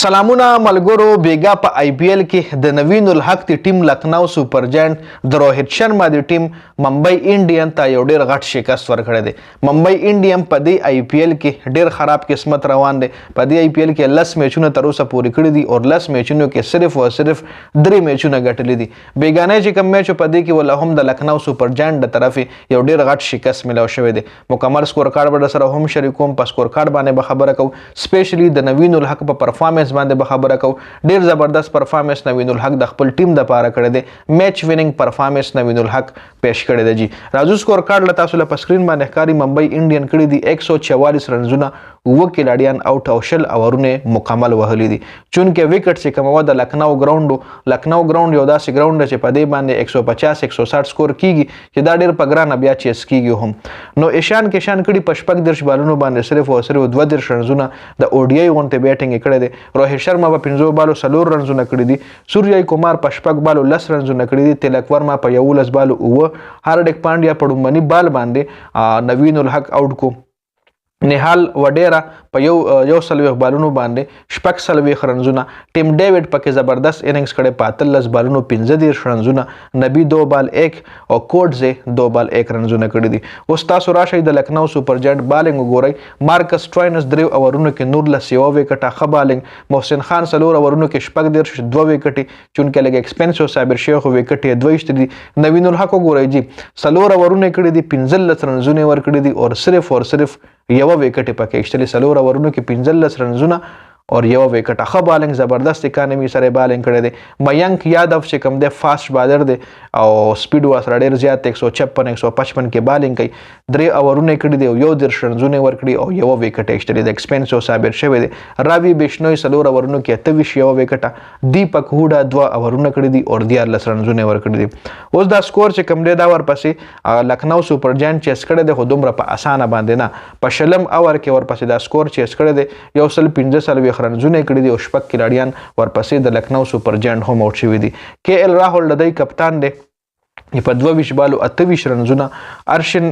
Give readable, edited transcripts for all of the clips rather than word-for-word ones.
سلامونه ملګرو بیګا په آی پی ایل کې د نوین الحق دی ټیم لکنو سپر جاینټ د روهیت شرما دی ټیم ممبئی انډین ته یو ډیر غټ شکست ورکړی دی. ممبئی انډین په دې آی پی ایل کې ډیر خراب قسمت روان دی. په دې آی پی ایل کې 10 میچونه تر اوسه پورې کړي دي او 10 میچونو کې صرف او صرف 3 میچونه ګټلي دي. بیګانه چې کوم میچ په دې کې ول هم د لکنو سپر جاینټ د طرفې یو ډیر غټ شکست ملو شوی دی. مکمل سکور کارت به سره هم شریکوم په سکور کارت باندې به خبره کوم سپیشلی د نوین الحق په پرفارمنس باندې به خبره کو. ډیر زبردست پرفارمنس نوین الحق د خپل ټیم د پاره کړی دی. میچ ویننګ پرفارمنس نوین الحق پیش کړی دی. جی راځو سکور کارت لته تاسو په سکرین باندې ښکاری ممبئی انډین کړی دی 144 رنزونه و کلاډیان آوټ او شل اورونه مکمل وهلی دي. چونکه وکټ چې کومه د لکنو ګراوند یو داسې ګراوند چې په دې باندې 150 160 سکور کیږي چې دا ډیر په ګرانه بیا چیس کیږي هم. نو ایشان کړي په شپږ درش بالونو باندې صرف او صرف 2 درش رنزونه د او ډی آی غونته بیټینګ کړی دی. روهیت شرما په 15 بالو 4 رنزونه کړی دي. سوریای کومار په شپږ بالو 10 رنزونه کړی دي. تلک ورما په 11 بالو او هارډک پانډیا په ډومبني بال باندې نوین الحق آوټ کو. نهال وډیرا په یو سلويخ بالونو باندې شپږ سلويخ رنزونه. ټیم ډیوډ پکې زبردست اننګز کړي په 13 بالونو 15 رنزونه. نبی 2 بال 1 او کوډزه 2 بال 1 رنزونه کړي دي. اوس تاسو راشي د لکنو سپر جاینټ بالینګ وګورئ. مارکس ټراینس 3 اورونو کې نور لس یو وکټه خ بالینګ. محسن خان 4 اورونو کې شپږ درش 2 وکټي چونکه لګ ایکسپنسیو صابر شیخ وکټي 2 دي. نوین الحق وګورئ جی 4 اورونو کړي دي 15 رنزونه ور کړي دي او صرف یو وکټ پکې اشتلې 4 اورونو کې 15 رنزونه اور یو وکټ خ بالینګ زبردست اکانومي سره بالینګ کړی دی. مینک یادو چې کوم دی فاست بالر دی او سپیډ واسره ډیر زیات 156 155 کې بالینګ کوي. 3 اورونه کړی دی او یو درش رنزونه ور کړی او یو وکټ اشتلې د ایکسپنسیو صابر شوی دی. راوی بشنوي 4 اورونو کې 28 یو وکټه. دیپک هوډا 2 اورونه کړی دي او 14 رنزونه ور کړی دي. اوس دا سکور چې کوم دی دا ورپسې لکنو سپر جاینټ چیس کړی دی خو دومره په اسانه باندې نه. په شلم اور کې ورپسې دا سکور چیس کړی دی 115 رنزونه کړي دي او شپږ کلاډیان ورپسې د لکنو سپر جاینټ هم اوټ شوي دي. کے ایل راهول د دوی کپتان دی په 22 بالو 28 رنزونه. ارشن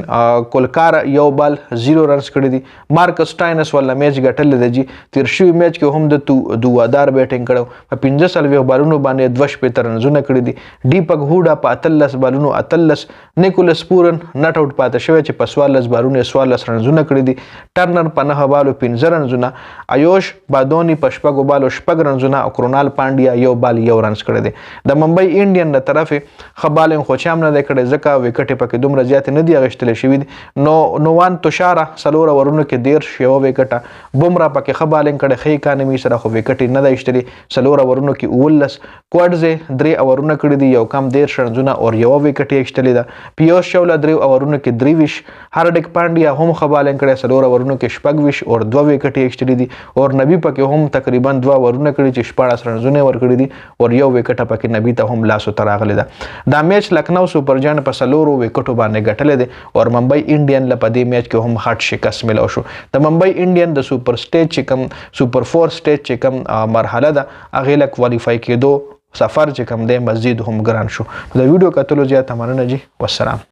کولکار یو بال 0 رنز کړي دي. مارکس ټاینس ولا میچ ګټل دی. جی تیر شوی میچ کې هم د دوادار بیټینګ کړو په 15 بالونو باندې 2 رنزونه کړي دي. دیپک هوډا په 13 بالونو 13. نیکولس پورن نټ آوټ پاتې شوی چې په 14 بالونو 14 رنزونه کړي دي. ټرنر په 9 بالو 15 رنزونه. آیوش بادونی په شپږ بالو 6 رنزونه او کرونال پانډیا یو بال یو رنز کړي دي. د ممبئی انډین د طرفه خبالن خو هم نه د کړي ځکه وکټ پکې دومره زیات نه دی غشتل شوی دي. نووان توشارا 4 اورونو کې 13 یو وکټه. بومرا پکې خبالن کړي خې اکانومي سره خو وکټ نه دی اشتري 4 اورونو کې 19. کوډزه 3 اورونه کړي دي یو کم 13 رنزونه او یو وکټ اشتلې ده. پیوش شولا 3 اورونو کې 23. هارډک پانډیا هم خبالن کړي 4 اورونو کې 26 او 2 وکټ اشتلې دي او نبی پکې هم تقریبا 2 اورونه کړي چې 14 رنزونه ور کړي دي او یو وکټ پکې نبی ته هم لاسو تراغلی ده. دا میچ لکنو سپر جاینټ په 4 وکټو باندې ګټلې دي او ممبئی انډین له پدې میچ کې هم هټ شکست ملو شو. د ممبئی انډین د سپر سټیج چې کوم سپر 4 سټیج چې کوم مرحله ده هغه له کوالیفای کېدو سفر چې کوم دی مزید هم ګران شو. د ویډیو کتلو زیاته مننه جی. والسلام.